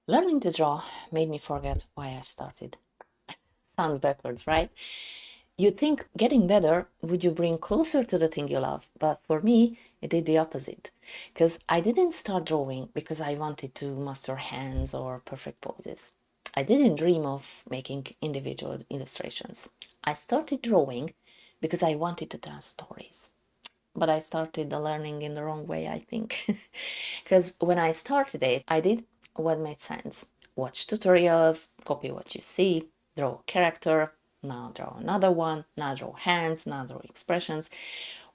Learning to draw made me forget why I started. Sounds backwards, right? You think getting better would you bring closer to the thing you love, but for me, it did the opposite. Because I didn't start drawing because I wanted to master hands or perfect poses. I didn't dream of making individual illustrations. I started drawing because I wanted to tell stories. But I started the learning in the wrong way, I think. Because when I started it, I did what made sense. Watch tutorials, copy what you see, draw a character, now draw another one, now draw hands, now draw expressions.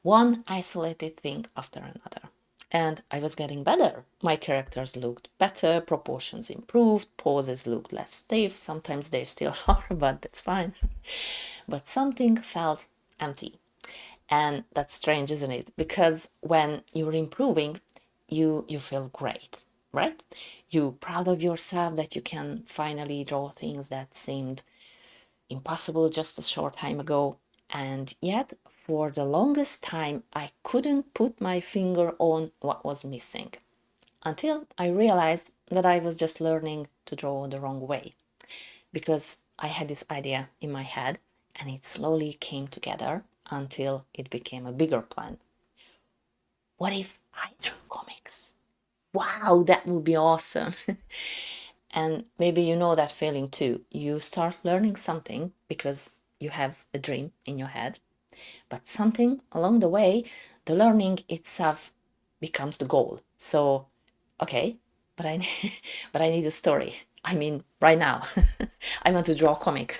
One isolated thing after another. And I was getting better. My characters looked better, proportions improved, poses looked less stiff. Sometimes they still are, but that's fine. But something felt empty. And that's strange, isn't it? Because when you're improving, you feel great, right? You're proud of yourself that you can finally draw things that seemed impossible just a short time ago. And yet, for the longest time, I couldn't put my finger on what was missing until I realized that I was just learning to draw the wrong way because I had this idea in my head and it slowly came together until it became a bigger plan. What if I drew comics? Wow, that would be awesome. And maybe you know that feeling too. You start learning something because you have a dream in your head, but something along the way, the learning itself becomes the goal. So, okay, but I but I need a story. I mean, right now, I want to draw a comic,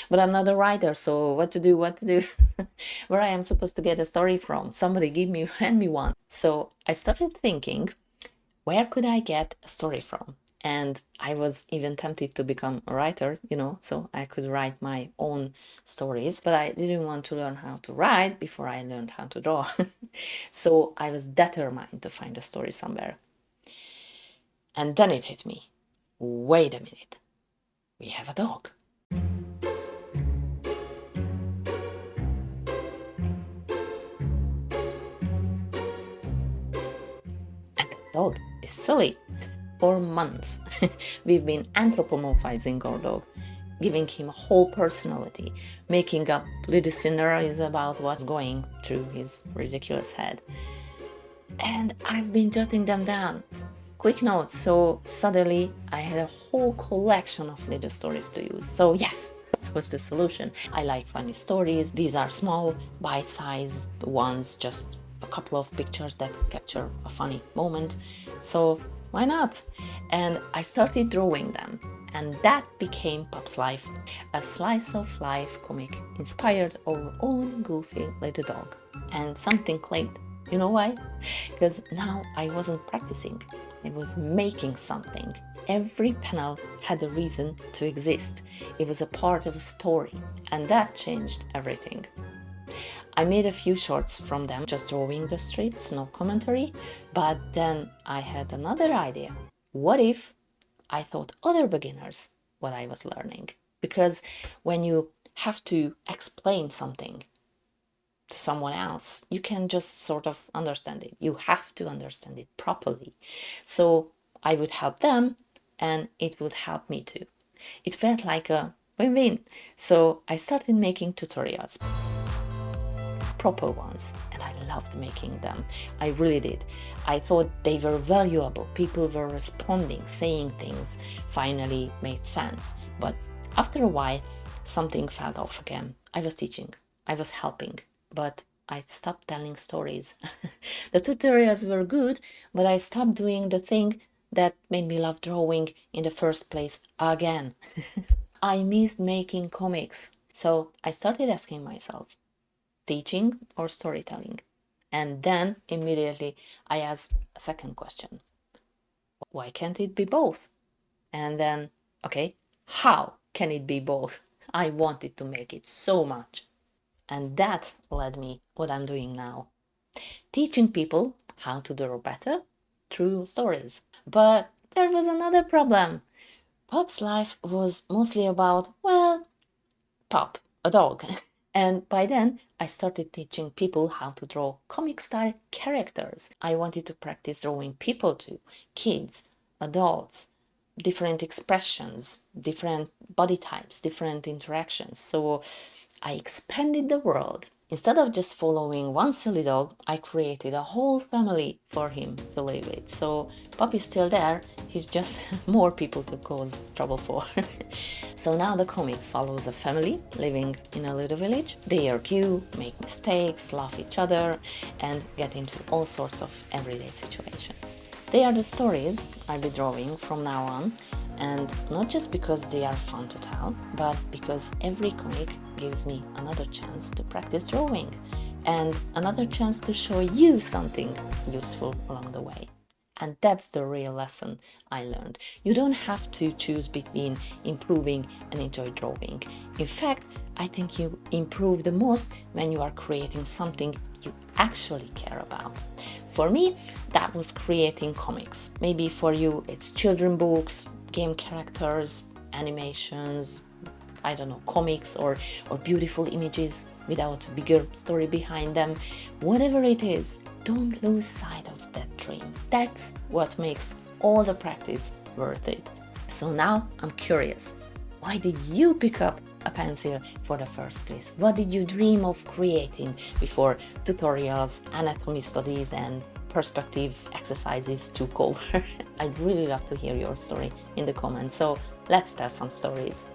but I'm not a writer. So what to do? What to do? Where I am supposed to get a story from? Somebody hand me one. So I started thinking, where could I get a story from? And I was even tempted to become a writer, so I could write my own stories, but I didn't want to learn how to write before I learned how to draw. So I was determined to find a story somewhere. And then it hit me. Wait a minute. We have a dog. And the dog is silly. For months, we've been anthropomorphizing our dog, giving him a whole personality, making up little scenarios about what's going through his ridiculous head. And I've been jotting them down. Quick notes, so suddenly I had a whole collection of little stories to use. So, yes, that was the solution. I like funny stories. These are small, bite sized ones, just a couple of pictures that capture a funny moment. So, why not? And I started drawing them. And that became Pop's Life, a slice of life comic inspired our own goofy little dog. And something clicked. You know why? Because now I wasn't practicing, I was making something. Every panel had a reason to exist. It was a part of a story, and that changed everything. I made a few shorts from them, just drawing the strips, no commentary, but then I had another idea. What if I taught other beginners what I was learning? Because when you have to explain something to someone else, you can just sort of understand it. You have to understand it properly. So I would help them and it would help me too. It felt like a win-win. So I started making tutorials, proper ones, and I loved making them. I really did. I thought they were valuable. People were responding, saying things finally made sense. But after a while, something fell off again. I was teaching, I was helping, but I stopped telling stories. The tutorials were good, but I stopped doing the thing that made me love drawing in the first place again. I missed making comics. So I started asking myself, teaching or storytelling? And then immediately I asked a second question. Why can't it be both? And then, okay, how can it be both? I wanted to make it so much. And that led me what I'm doing now. Teaching people how to draw better through stories. But there was another problem. Pop's life was mostly about, well, Pop, a dog. And by then, I started teaching people how to draw comic style characters. I wanted to practice drawing people too, kids, adults, different expressions, different body types, different interactions. So I expanded the world. Instead of just following one silly dog, I created a whole family for him to live with. So Puppy's still there, he's just more people to cause trouble for. So now the comic follows a family living in a little village. They argue, make mistakes, laugh each other, and get into all sorts of everyday situations. They are the stories I'll be drawing from now on, and not just because they are fun to tell, but because every comic gives me another chance to practice drawing and another chance to show you something useful along the way. And that's the real lesson I learned. You don't have to choose between improving and enjoy drawing. In fact, I think you improve the most when you are creating something you actually care about. For me, that was creating comics. Maybe for you, it's children books, game characters, animations, I don't know, comics or beautiful images without a bigger story behind them. Whatever it is, don't lose sight of that dream. That's what makes all the practice worth it. So now I'm curious, why did you pick up a pencil for the first place? What did you dream of creating before tutorials, anatomy studies, and perspective exercises took over? I'd really love to hear your story in the comments, so let's tell some stories.